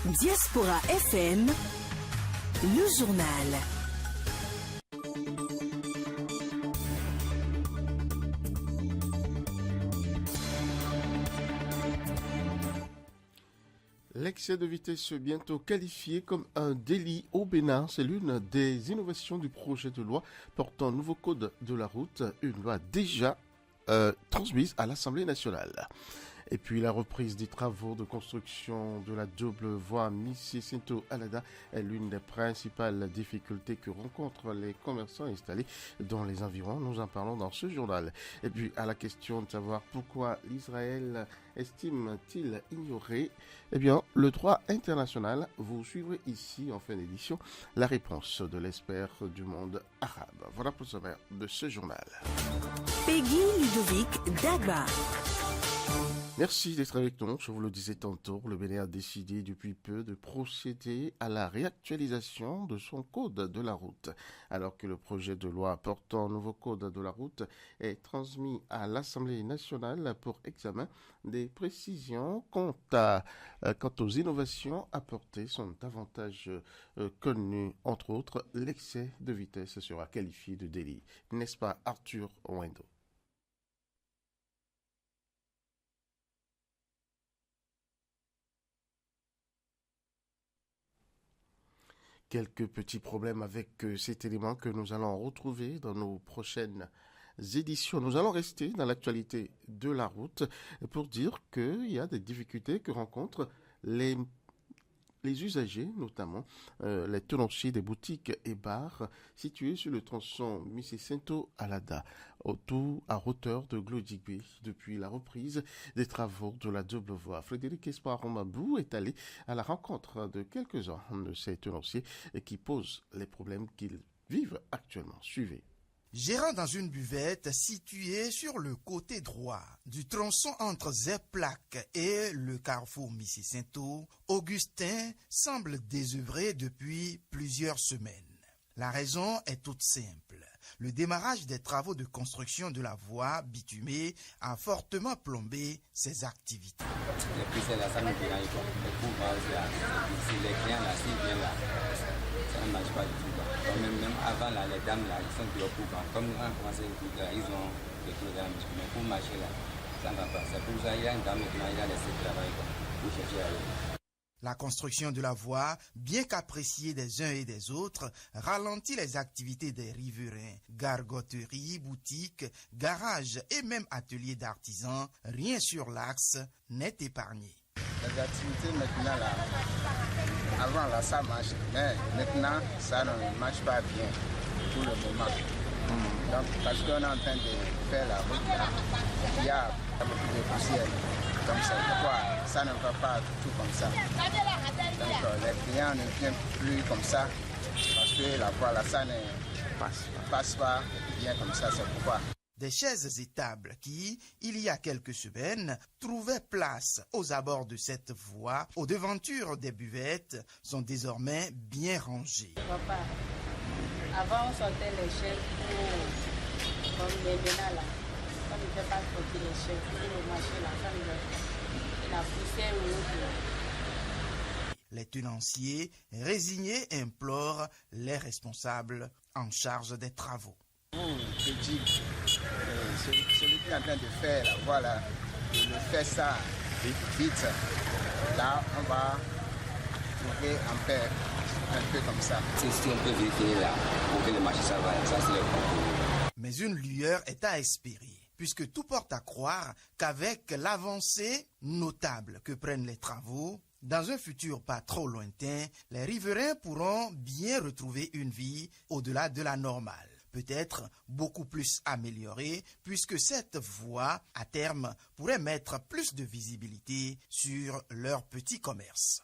Diaspora FM, le journal. L'excès de vitesse bientôt qualifié comme un délit au Bénin, c'est l'une des innovations du projet de loi portant nouveau code de la route, une loi déjà transmise à l'Assemblée nationale. Et puis la reprise des travaux de construction de la double voie Missy-Sinto-Alada est l'une des principales difficultés que rencontrent les commerçants installés dans les environs. Nous en parlons dans ce journal. Et puis à la question de savoir pourquoi l'Israël estime-t-il ignorer le droit international, vous suivrez ici en fin d'édition la réponse de l'expert du monde arabe. Voilà pour le sommaire de ce journal. Peggy Ludovic Dagba. Merci d'être avec nous. Je vous le disais tantôt, le Bénin a décidé depuis peu de procéder à la réactualisation de son code de la route. Alors que le projet de loi portant un nouveau code de la route est transmis à l'Assemblée nationale pour examen, des précisions quant aux innovations apportées sont davantage connues. Entre autres, l'excès de vitesse sera qualifié de délit. N'est-ce pas, Arthur Wendo? Quelques petits problèmes avec cet élément que nous allons retrouver dans nos prochaines éditions. Nous allons rester dans l'actualité de la route pour dire qu'il y a des difficultés que rencontrent les usagers, notamment les tenanciers des boutiques et bars situés sur le tronçon Missy-Sinto-Alada, à hauteur de Glodigbe, depuis la reprise des travaux de la double voie. Frédéric Espoir-Romabou est allé à la rencontre de quelques-uns de ces tenanciers qui posent les problèmes qu'ils vivent actuellement. Suivez. Gérant dans une buvette située sur le côté droit du tronçon entre Zeplac et le carrefour Missy-Sinto, Augustin semble désœuvré depuis plusieurs semaines. La raison est toute simple. Le démarrage des travaux de construction de la voie bitumée a fortement plombé ses activités. Même avant là, les dames là, ils sont plus au courant. Comme nous on commencé ils ont des programmes, mais pour marcher là, ça ne va pas. C'est pour ça qu'il y a une dame maintenant, il a laissé travailler pour chercher ailleurs. La construction de la voie, bien qu'appréciée des uns et des autres, ralentit les activités des riverains. Gargoteries, boutiques, garages et même ateliers d'artisans, rien sur l'axe n'est épargné. Les activités maintenant là, avant là ça marche, mais maintenant ça ne marche pas bien pour le moment. Donc parce qu'on est en train de faire la route là, il y a beaucoup de poussière. Donc c'est pourquoi ça ne va pas tout comme ça. Donc les clients ne viennent plus comme ça parce que la voie là ça ne passe pas bien comme ça, c'est pourquoi. Des chaises et tables qui, il y a quelques semaines, trouvaient place aux abords de cette voie, aux devantures des buvettes, sont désormais bien rangées. Papa, avant on sortait les chaises pour, comme les bénas là, on ne fait pas sortir les chaises, pour le marché là, ça ne va pas. Et la poussière ou l'autre. Les tenanciers, résignés, implorent les responsables en charge des travaux. Je dis, celui qui est en train de faire la voie là, il fait ça vite. Là, on va trouver en paix un peu comme ça. Si on peut vérifier là, pour que le marché ça va, ça c'est le problème. Mais une lueur est à espérer, puisque tout porte à croire qu'avec l'avancée notable que prennent les travaux, dans un futur pas trop lointain, les riverains pourront bien retrouver une vie au-delà de la normale. Peut-être beaucoup plus améliorée, puisque cette voie, à terme, pourrait mettre plus de visibilité sur leur petit commerce.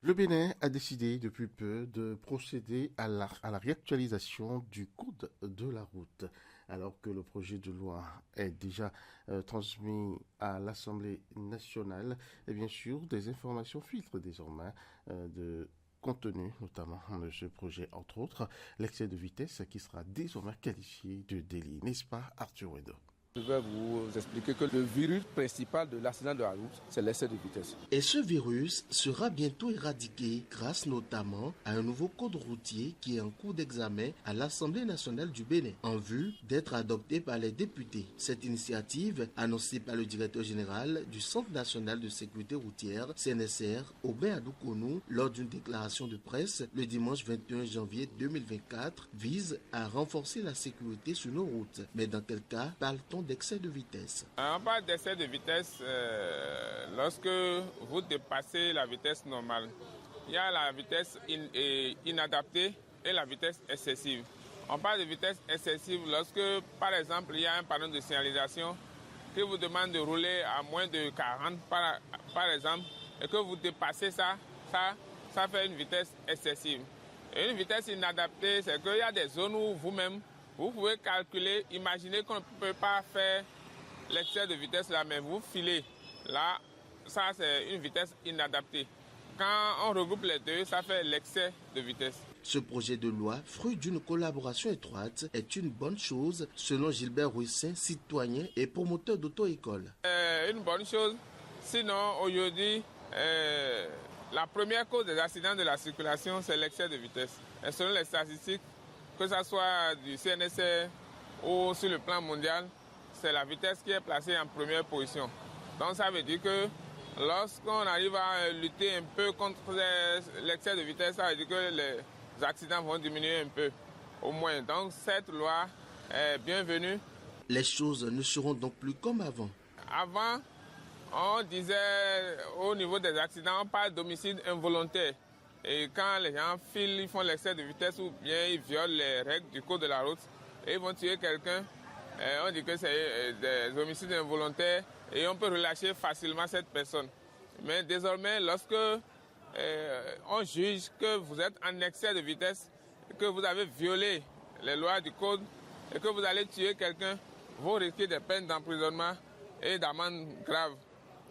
Le Bénin a décidé depuis peu de procéder à la réactualisation du code de la route, alors que le projet de loi est déjà transmis à l'Assemblée nationale. Et bien sûr, des informations filtrent désormais de contenu, notamment de ce projet, entre autres, l'excès de vitesse qui sera désormais qualifié de délit. N'est-ce pas, Arthur Wedo? Je vais vous expliquer que le virus principal de l'accident de la route, c'est l'excès de vitesse. Et ce virus sera bientôt éradiqué grâce notamment à un nouveau code routier qui est en cours d'examen à l'Assemblée nationale du Bénin en vue d'être adopté par les députés. Cette initiative, annoncée par le directeur général du Centre national de sécurité routière, CNSR, Aubin Adoukonou, lors d'une déclaration de presse le dimanche 21 janvier 2024, vise à renforcer la sécurité sur nos routes. Mais dans quel cas parle-t-on d'excès de vitesse? On parle d'excès de vitesse lorsque vous dépassez la vitesse normale. Il y a la vitesse inadaptée et la vitesse excessive. On parle de vitesse excessive lorsque, par exemple, il y a un panneau de signalisation qui vous demande de rouler à moins de 40, par exemple, et que vous dépassez ça fait une vitesse excessive. Et une vitesse inadaptée, c'est qu'il y a des zones où vous-même, vous pouvez calculer, imaginez qu'on ne peut pas faire l'excès de vitesse là, mais vous filez. Là, ça c'est une vitesse inadaptée. Quand on regroupe les deux, ça fait l'excès de vitesse. Ce projet de loi, fruit d'une collaboration étroite, est une bonne chose selon Gilbert Rouissin, citoyen et promoteur d'auto-école. Une bonne chose, sinon aujourd'hui, la première cause des accidents de la circulation, c'est l'excès de vitesse. Et selon les statistiques, que ce soit du CNSR ou sur le plan mondial, c'est la vitesse qui est placée en première position. Donc ça veut dire que lorsqu'on arrive à lutter un peu contre l'excès de vitesse, ça veut dire que les accidents vont diminuer un peu, au moins. Donc cette loi est bienvenue. Les choses ne seront donc plus comme avant. Avant, on disait au niveau des accidents, on parle d'homicide involontaire. Et quand les gens filent, ils font l'excès de vitesse ou bien ils violent les règles du code de la route et ils vont tuer quelqu'un, on dit que c'est des homicides involontaires et on peut relâcher facilement cette personne. Mais désormais, lorsque on juge que vous êtes en excès de vitesse, que vous avez violé les lois du code et que vous allez tuer quelqu'un, vous risquez des peines d'emprisonnement et d'amende grave.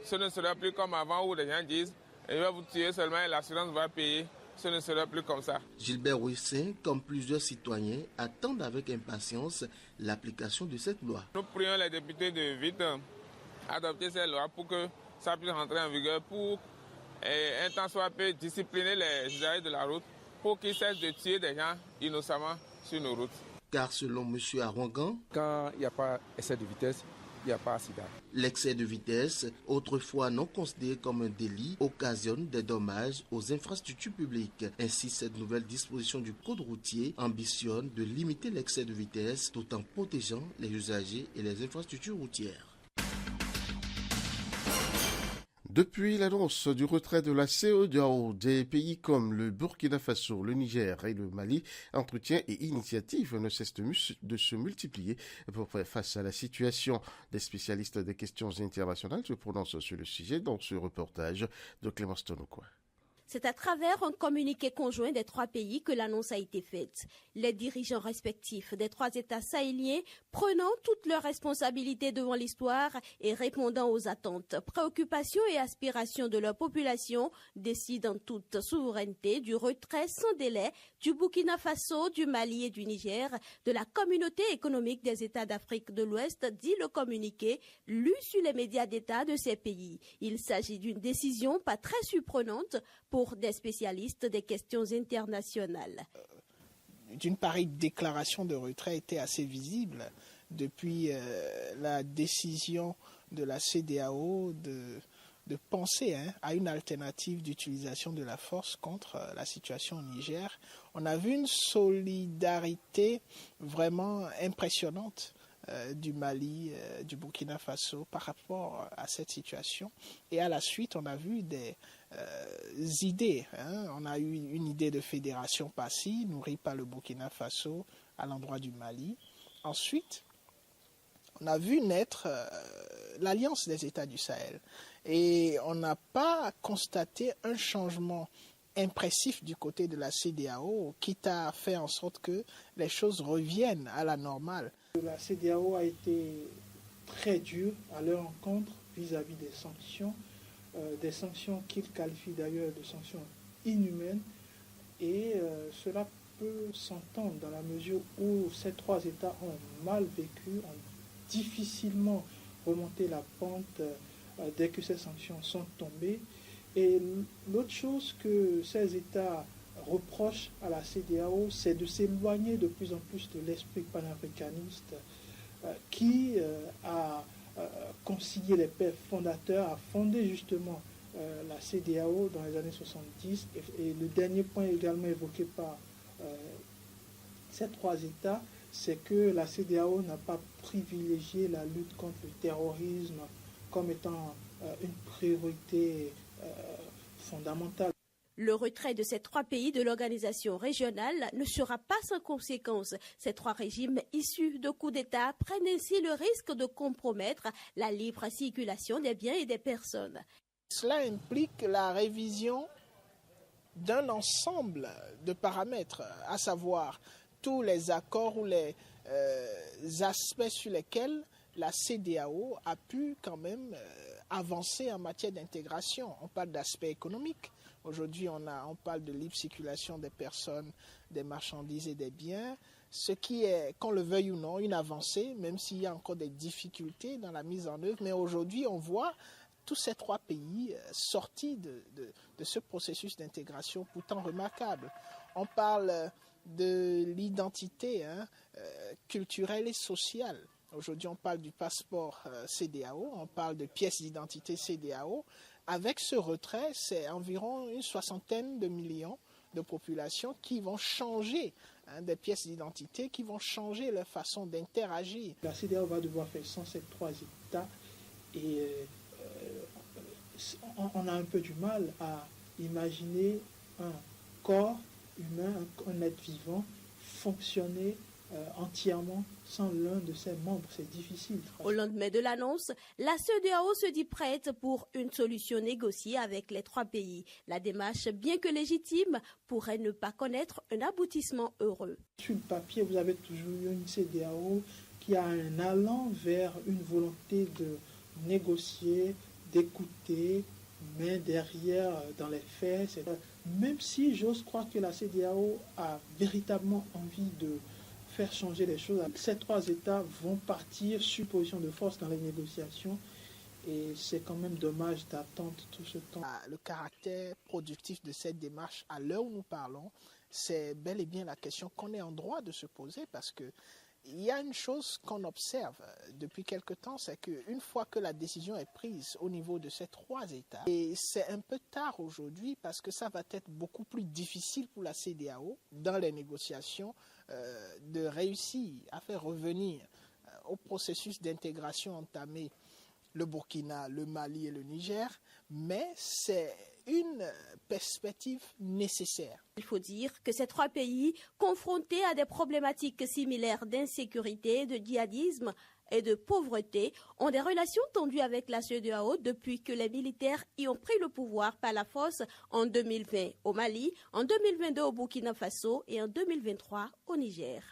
Ce ne sera plus comme avant où les gens disent il va vous tuer seulement et l'assurance va payer. Ce ne sera plus comme ça. Gilbert Rouissin, comme plusieurs citoyens, attendent avec impatience l'application de cette loi. Nous prions les députés de vite adopter cette loi pour que ça puisse rentrer en vigueur, pour un temps soit peu discipliner les usagers de la route, pour qu'ils cessent de tuer des gens innocemment sur nos routes. Car selon M. Arongan, quand il n'y a pas excès de vitesse, il n'y a pas accident. L'excès de vitesse, autrefois non considéré comme un délit, occasionne des dommages aux infrastructures publiques. Ainsi, cette nouvelle disposition du code routier ambitionne de limiter l'excès de vitesse tout en protégeant les usagers et les infrastructures routières. Depuis l'annonce du retrait de la CEDEAO, des pays comme le Burkina Faso, le Niger et le Mali, entretiens et initiatives ne cessent de se multiplier pour faire face à la situation. Des spécialistes des questions internationales se prononcent sur le sujet dans ce reportage de Clémence Tonokwa. C'est à travers un communiqué conjoint des trois pays que l'annonce a été faite. Les dirigeants respectifs des trois États sahéliens prenant toutes leurs responsabilités devant l'histoire et répondant aux attentes, préoccupations et aspirations de leur population décident en toute souveraineté du retrait sans délai du Burkina Faso, du Mali et du Niger de la Communauté économique des États d'Afrique de l'Ouest, dit le communiqué, lu sur les médias d'État de ces pays. Il s'agit d'une décision pas très surprenante pour des spécialistes des questions internationales. D'une pareille déclaration de retrait était assez visible depuis la décision de la CEDEAO de penser à une alternative d'utilisation de la force contre la situation au Niger. On a vu une solidarité vraiment impressionnante du Mali, du Burkina Faso par rapport à cette situation. Et à la suite, on a vu des idées. On a eu une idée de fédération passive, nourrie par le Burkina Faso à l'endroit du Mali. Ensuite, on a vu naître l'Alliance des États du Sahel. Et on n'a pas constaté un changement impressif du côté de la CEDEAO, quitte à faire en sorte que les choses reviennent à la normale. La CEDEAO a été très dure à leur encontre vis-à-vis des sanctions qu'ils qualifient d'ailleurs de sanctions inhumaines. Et cela peut s'entendre dans la mesure où ces trois États ont mal vécu, ont difficilement remonter la pente dès que ces sanctions sont tombées. Et l'autre chose que ces États reprochent à la CEDEAO, c'est de s'éloigner de plus en plus de l'esprit panafricaniste qui a concilié les pères fondateurs, a fondé justement la CEDEAO dans les années 70. Et le dernier point également évoqué par ces trois États, c'est que la CEDEAO n'a pas privilégié la lutte contre le terrorisme comme étant une priorité fondamentale. Le retrait de ces trois pays de l'organisation régionale ne sera pas sans conséquence. Ces trois régimes issus de coups d'État prennent ainsi le risque de compromettre la libre circulation des biens et des personnes. Cela implique la révision d'un ensemble de paramètres, à savoir tous les accords ou les aspects sur lesquels la CEDEAO a pu quand même avancer en matière d'intégration. On parle d'aspect économique. Aujourd'hui, on parle de libre circulation des personnes, des marchandises et des biens, ce qui est, qu'on le veuille ou non, une avancée, même s'il y a encore des difficultés dans la mise en œuvre. Mais aujourd'hui, on voit tous ces trois pays sortis de ce processus d'intégration pourtant remarquable. On parle de l'identité culturelle et sociale. Aujourd'hui, on parle du passeport CEDEAO, on parle de pièces d'identité CEDEAO. Avec ce retrait, c'est environ une 60aine de millions de populations qui vont changer des pièces d'identité, qui vont changer leur façon d'interagir. La CEDEAO va devoir faire sans ces trois États et on a un peu du mal à imaginer un corps humain, un être vivant, fonctionner entièrement sans l'un de ses membres. C'est difficile. Au lendemain de l'annonce, la CEDEAO se dit prête pour une solution négociée avec les trois pays. La démarche, bien que légitime, pourrait ne pas connaître un aboutissement heureux. Sur le papier, vous avez toujours eu une CEDEAO qui a un allant vers une volonté de négocier, d'écouter, mais derrière, dans les faits, même si j'ose croire que la CEDEAO a véritablement envie de faire changer les choses, ces trois États vont partir sur position de force dans les négociations et c'est quand même dommage d'attendre tout ce temps. Le caractère productif de cette démarche à l'heure où nous parlons, c'est bel et bien la question qu'on est en droit de se poser parce que il y a une chose qu'on observe depuis quelque temps, c'est qu'une fois que la décision est prise au niveau de ces trois États, et c'est un peu tard aujourd'hui parce que ça va être beaucoup plus difficile pour la CEDEAO dans les négociations de réussir à faire revenir au processus d'intégration entamé le Burkina, le Mali et le Niger, mais c'est une perspective nécessaire. Il faut dire que ces trois pays, confrontés à des problématiques similaires d'insécurité, de djihadisme et de pauvreté, ont des relations tendues avec la CEDEAO depuis que les militaires y ont pris le pouvoir par la force en 2020 au Mali, en 2022 au Burkina Faso et en 2023 au Niger.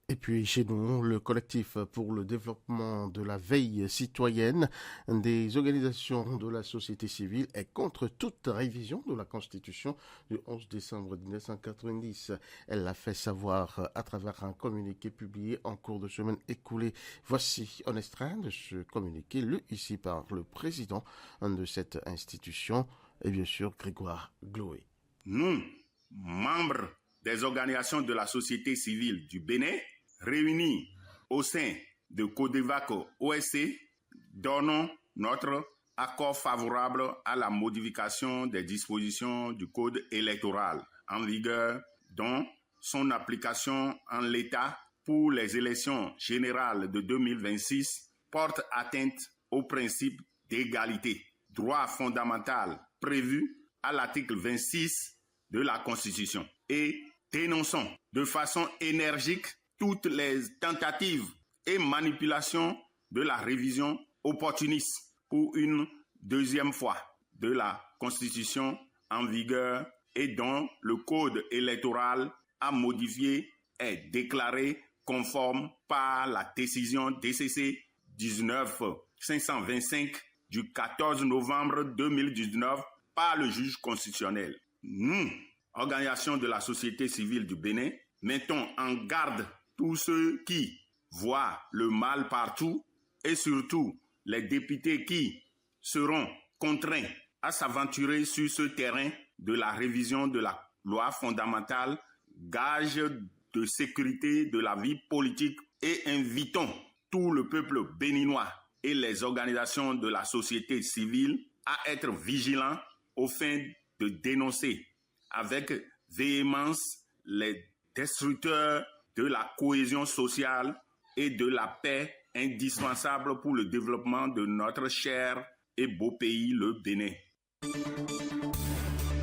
Et puis chez nous, le collectif pour le développement de la veille citoyenne des organisations de la société civile est contre toute révision de la Constitution du 11 décembre 1990. Elle l'a fait savoir à travers un communiqué publié en cours de semaine écoulée. Voici un extrait de ce communiqué lu ici par le président de cette institution et bien sûr Grégoire Gloé. Nous, membres des organisations de la société civile du Bénin, réunis au sein de Codevac OSC, donnons notre accord favorable à la modification des dispositions du Code électoral en vigueur, dont son application en l'état pour les élections générales de 2026 porte atteinte au principe d'égalité, droit fondamental prévu à l'article 26 de la Constitution, et dénonçons de façon énergique toutes les tentatives et manipulations de la révision opportuniste pour une deuxième fois de la Constitution en vigueur et dont le Code électoral à modifier est déclaré conforme par la décision DCC 19-525 du 14 novembre 2019 par le juge constitutionnel. Nous, organisation de la société civile du Bénin, mettons en garde tous ceux qui voient le mal partout et surtout les députés qui seront contraints à s'aventurer sur ce terrain de la révision de la loi fondamentale, gage de sécurité de la vie politique, et invitons tout le peuple béninois et les organisations de la société civile à être vigilants au fin de dénoncer avec véhémence les destructeurs de la cohésion sociale et de la paix indispensable pour le développement de notre cher et beau pays, le Bénin.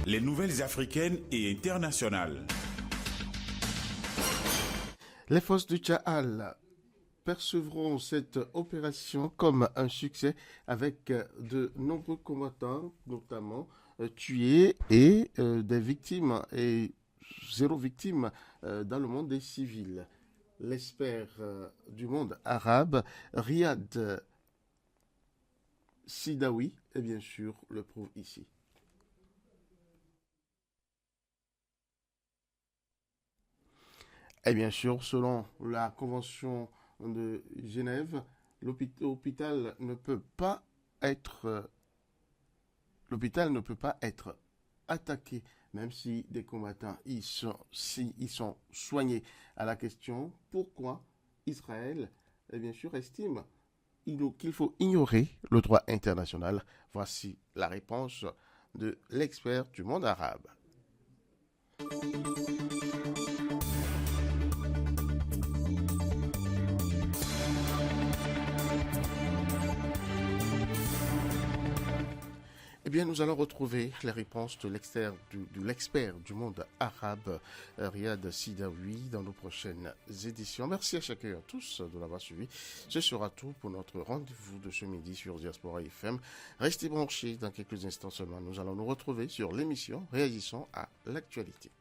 Les nouvelles africaines et internationales. Les forces du Tchahal percevront cette opération comme un succès avec de nombreux combattants, notamment tués et des victimes et 0 victime dans le monde des civils. L'expert du monde arabe, Riyad Sidawi, et bien sûr, le prouve ici. Et bien sûr, selon la Convention de Genève, l'hôpital ne peut pas être attaqué, même si des combattants ils sont soignés. À la question pourquoi Israël, bien sûr, estime qu'il faut ignorer le droit international, voici la réponse de l'expert du monde arabe. Eh bien, nous allons retrouver les réponses de l'expert du monde arabe, Riyad Sidawi, dans nos prochaines éditions. Merci à chacun et à tous de l'avoir suivi. Ce sera tout pour notre rendez-vous de ce midi sur Diaspora FM. Restez branchés, dans quelques instants seulement. Nous allons nous retrouver sur l'émission Réagissons à l'actualité.